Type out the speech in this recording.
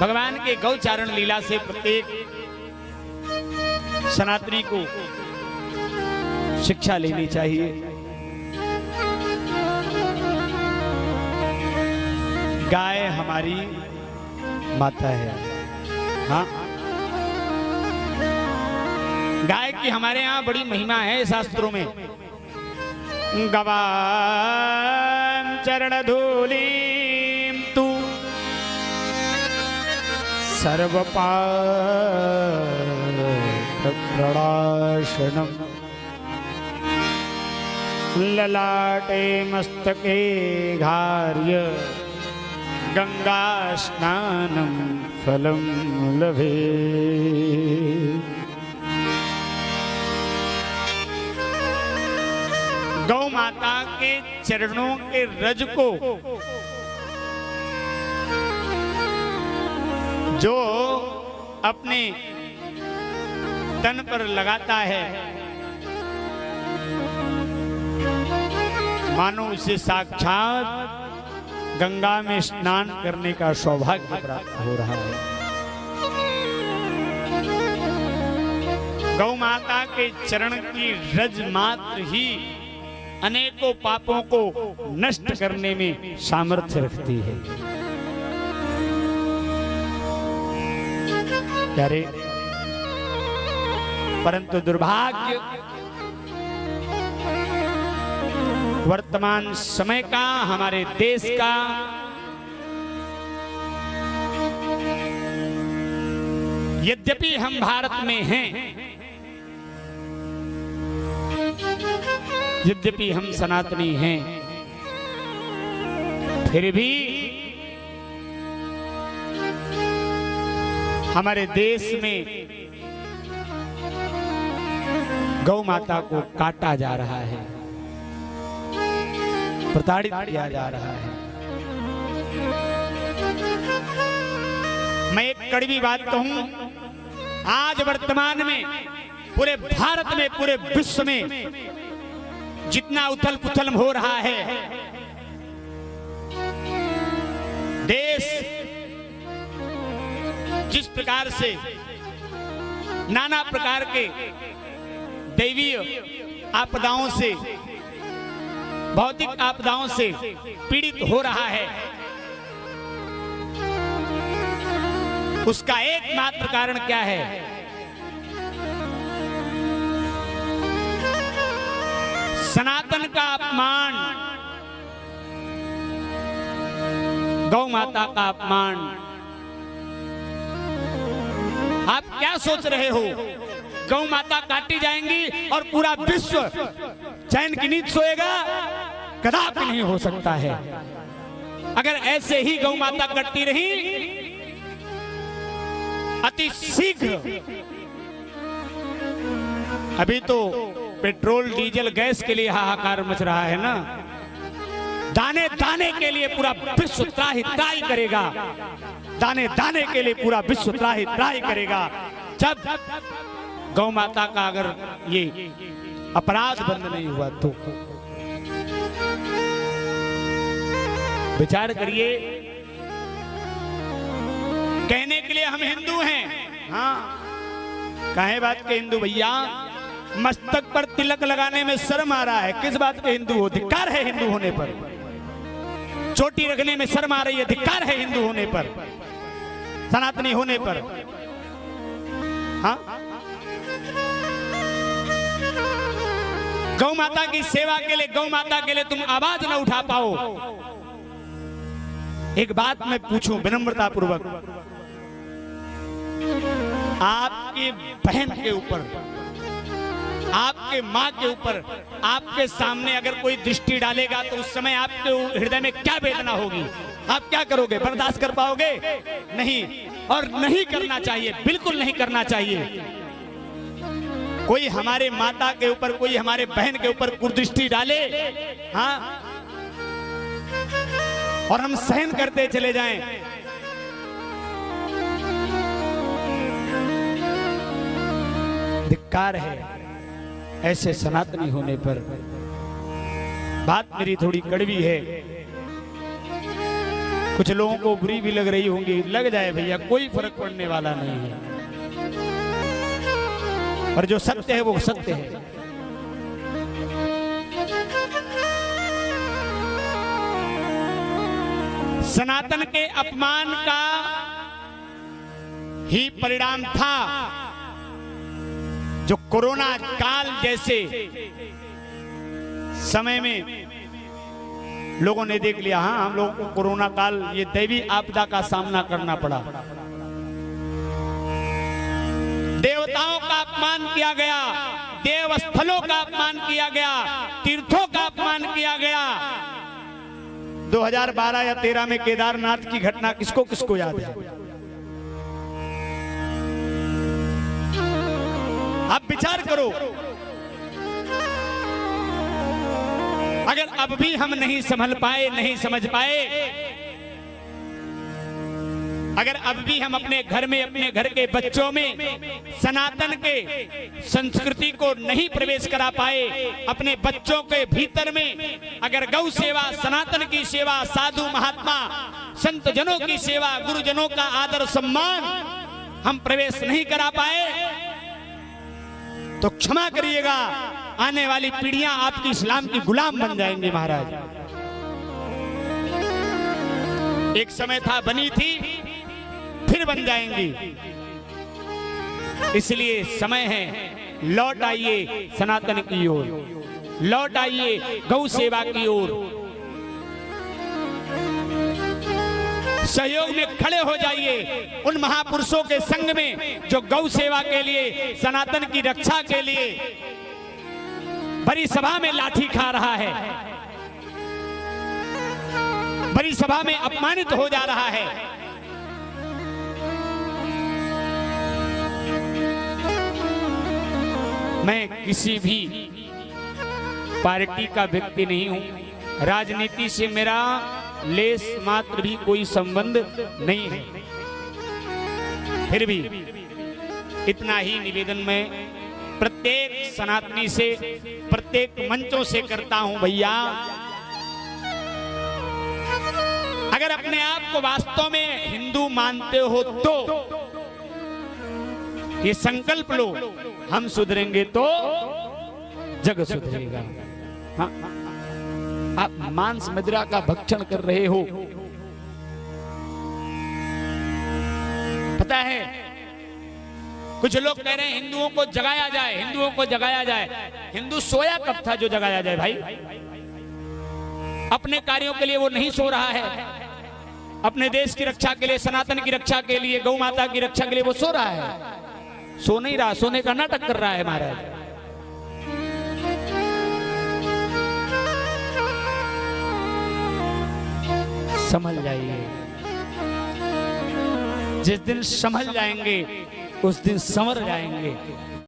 भगवान के गौचारण लीला से प्रत्येक सनातनी को शिक्षा लेनी चाहिए। गाय हमारी माता है। हाँ, गाय की हमारे यहाँ बड़ी महिमा है शास्त्रों में। गवां चरण धूलिं तु सर्वपाप प्रणाशनम् ललाटे मस्तके घार्य गंगा स्नानं फलं लभे। गौ माता के चरणों के रज को जो अपने तन पर लगाता है, मानो उसे साक्षात गंगा में स्नान करने का सौभाग्य प्राप्त हो रहा है। गौ माता के चरण की रज मात्र ही अनेकों पापों को नष्ट करने में सामर्थ्य रखती है। प्यारे, परंतु दुर्भाग्य वर्तमान समय का, हमारे देश का, यद्यपि हम भारत में हैं, यद्यपि हम सनातनी हैं, फिर भी हमारे देश में गौ माता को काटा जा रहा है, प्रताड़ित किया जा रहा है। मैं एक कड़वी बात कहूं, आज वर्तमान में पूरे भारत में, पूरे विश्व में जितना उथल पुथल हो रहा है, देश जिस प्रकार से नाना प्रकार के दैवीय आपदाओं से, भौतिक आपदाओं से पीड़ित हो रहा है, उसका एकमात्र कारण क्या है? सनातन का अपमान, गौ माता का अपमान। आप क्या सोच रहे हो? गौ माता काटी जाएंगी और पूरा विश्व चैन की नींद सोएगा? कदापि नहीं हो सकता है। अगर ऐसे ही गौ माता कटती रही, अति शीघ्र, अभी तो पेट्रोल डीजल गैस के लिए हाहाकार मच रहा है ना, दाने दाने के लिए पूरा विश्व त्राहि त्राहि करेगा, दाने दाने के लिए पूरा विश्व त्राहि त्राहि करेगा। जब गौ माता का अगर ये अपराध बंद नहीं हुआ तो विचार करिए। कहने के लिए हम हिंदू हैं, हाँ, काहे बात के हिंदू भैया? मस्तक पर तिलक लगाने में शर्म आ रहा है, किस बात के हिंदू हो? धिक्कार है हिंदू होने पर। चोटी रखने में शर्म आ रही है, धिक्कार है हिंदू होने पर, सनातनी होने पर। हाँ, गौ माता की सेवा के लिए, गौ माता के लिए तुम आवाज न उठा पाओ। एक बात मैं पूछूं विनम्रता पूर्वक, आपकी बहन के ऊपर, आपके माँ के ऊपर, आपके सामने अगर कोई दृष्टि डालेगा तो उस समय आपके हृदय में क्या वेदना होगी? आप क्या करोगे? बर्दाश्त कर पाओगे? नहीं, और नहीं करना चाहिए, बिल्कुल नहीं करना चाहिए। कोई हमारे माता के ऊपर, कोई हमारे बहन के ऊपर कुदृष्टि डाले, हाँ, और हम सहन करते चले जाएं, धिक्कार है ऐसे सनातनी होने पर। बात मेरी थोड़ी कड़वी है, कुछ लोगों को बुरी भी लग रही होंगी, लग जाए भैया, कोई फर्क पड़ने वाला नहीं है। और जो सत्य है वो सत्य है। सनातन के अपमान का ही परिणाम था जो कोरोना काल जैसे समय में लोगों ने देख लिया। हाँ, हम लोगों को कोरोना काल ये दैवी आपदा का सामना करना पड़ा। देवताओं का अपमान किया गया, देवस्थलों का अपमान किया गया, तीर्थों का अपमान किया गया। 2012 या 13 में केदारनाथ की घटना किसको किसको याद है? आप विचार करो, अगर अब भी हम नहीं संभल पाए, नहीं समझ पाए, अगर अब भी हम अपने घर में, अपने घर के बच्चों में सनातन के संस्कृति को नहीं प्रवेश करा पाए, अपने बच्चों के भीतर में अगर गौ सेवा, सनातन की सेवा, साधु महात्मा संत जनों की सेवा, गुरुजनों का आदर सम्मान हम प्रवेश नहीं करा पाए, तो क्षमा करिएगा, आने वाली पीढ़ियां आपकी इस्लाम की गुलाम बन जाएंगी महाराज। एक समय था, बनी थी, फिर बन जाएंगी। इसलिए समय है, लौट आइए सनातन की ओर, लौट आइए गौ सेवा की ओर, सहयोग में खड़े हो जाइए उन महापुरुषों के संग में जो गौ सेवा के लिए, सनातन की रक्षा के लिए बड़ी सभा में लाठी खा रहा है, बड़ी सभा में अपमानित हो जा रहा है। मैं किसी भी पार्टी का व्यक्ति नहीं हूं, राजनीति से मेरा लेस मात्र भी कोई संबंध नहीं है। फिर भी इतना ही निवेदन मैं प्रत्येक सनातनी से, प्रत्येक मंचों से करता हूं, भैया अगर अपने आप को वास्तव में हिंदू मानते हो तो ये संकल्प लो, हम सुधरेंगे तो जग सुधरेगा। हाँ, आप मांस मदिरा का भक्षण कर रहे हो, पता है कुछ लोग कह रहे हैं हिंदुओं को जगाया जाए, हिंदुओं को जगाया जाए। हिंदू सोया कब था जो जगाया जाए भाई? अपने कार्यों के लिए वो नहीं सो रहा है, अपने देश की रक्षा के लिए, सनातन की रक्षा के लिए, गौ माता की रक्षा के लिए वो सो रहा है। सो नहीं रहा, सोने का नाटक कर रहा है महाराज। संभल जाइए, जिस दिन संभल जाएंगे उस दिन संवर जाएंगे।